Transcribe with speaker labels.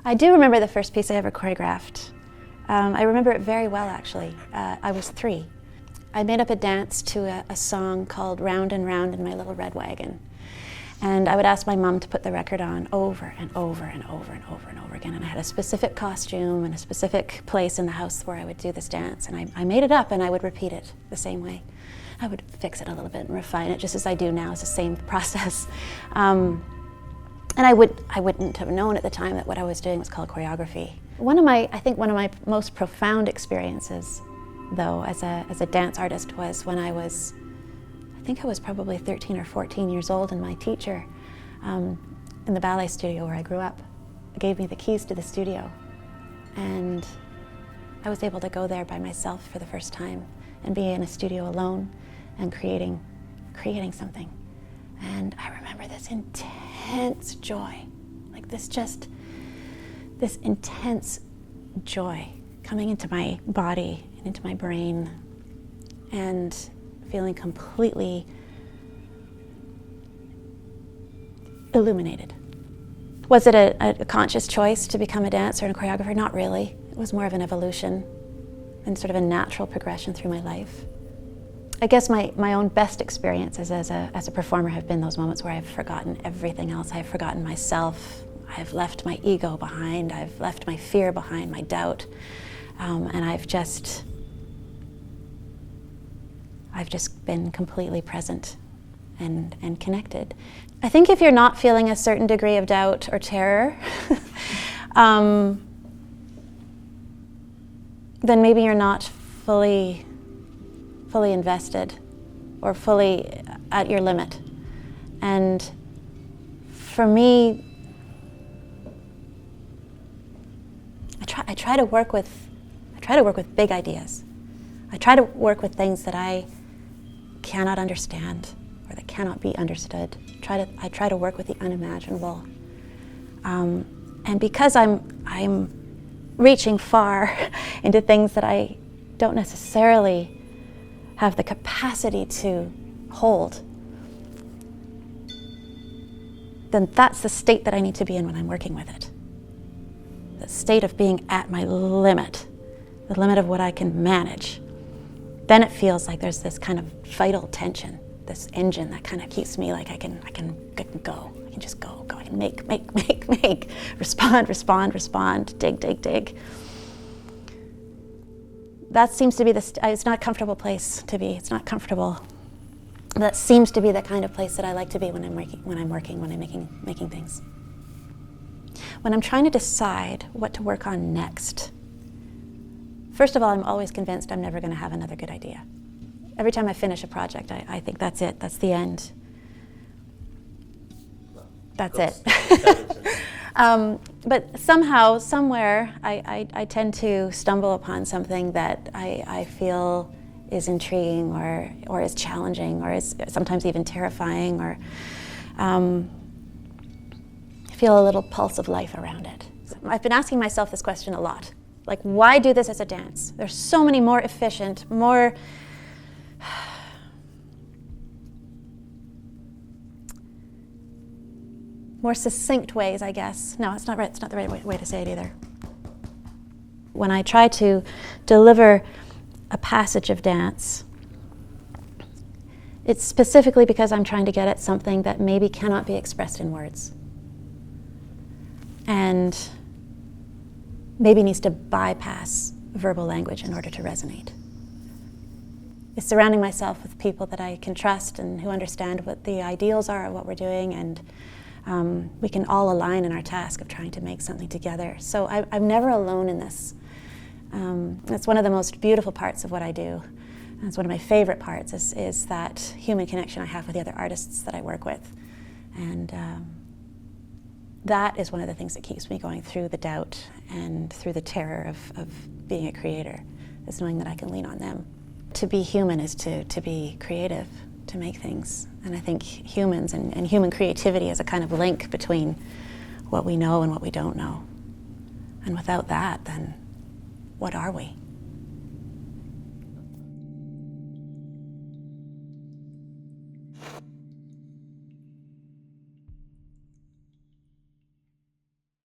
Speaker 1: I do remember the first piece I ever choreographed. I remember it very well, actually. I was 3. I made up a dance to a song called Round and Round in My Little Red Wagon. And I would ask my mom to put the record on over and over and over and over and over again. And I had a specific costume and a specific place in the house where I would do this dance. And I made it up and I would repeat it the same way. I would fix it a little bit and refine it just as I do now. It's the same process. And I wouldn't have known at the time that what I was doing was called choreography. I think one of my most profound experiences, though, as a dance artist was when I was probably 13 or 14 years old, and my teacher in the ballet studio where I grew up gave me the keys to the studio. And I was able to go there by myself for the first time and be in a studio alone and creating something. And I remember this intense joy, like this intense joy coming into my body and into my brain, and feeling completely illuminated. Was it a conscious choice to become a dancer and a choreographer? Not really. It was more of an evolution and sort of a natural progression through my life. I guess my own best experiences as a performer have been those moments where I've forgotten everything else. I've forgotten myself. I've left my ego behind. I've left my fear behind, my doubt. And I've just been completely present and connected. I think if you're not feeling a certain degree of doubt or terror, then maybe you're not fully invested or fully at your limit. And for me, I try to work with big ideas. I try to work with things that I cannot understand or that cannot be understood. I try to work with the unimaginable. And because I'm reaching far into things that I don't necessarily have the capacity to hold, then that's the state that I need to be in when I'm working with it. The state of being at my limit, the limit of what I can manage. Then it feels like there's this kind of vital tension, this engine that kind of keeps me like I can go. I can just go. I can make, respond, dig. That seems to be it's not a comfortable place to be. It's not comfortable. That seems to be the kind of place that I like to be when I'm making things. When I'm trying to decide what to work on next, first of all, I'm always convinced I'm never going to have another good idea. Every time I finish a project, I think that's it. That's the end. That's it. But somehow, somewhere, I tend to stumble upon something that I feel is intriguing or is challenging or is sometimes even terrifying, or feel a little pulse of life around it. So I've been asking myself this question a lot. Like, why do this as a dance? There's so many more efficient, more succinct ways, I guess. No, it's not right. It's not the right way to say it either. When I try to deliver a passage of dance, it's specifically because I'm trying to get at something that maybe cannot be expressed in words, and maybe needs to bypass verbal language in order to resonate. It's surrounding myself with people that I can trust and who understand what the ideals are of what we're doing, and we can all align in our task of trying to make something together. So I'm never alone in this. It's one of the most beautiful parts of what I do. And it's one of my favorite parts is that human connection I have with the other artists that I work with. And that is one of the things that keeps me going through the doubt and through the terror of being a creator, is knowing that I can lean on them. To be human is to be creative, to make things. And I think humans and human creativity is a kind of link between what we know and what we don't know. And without that, then what are we?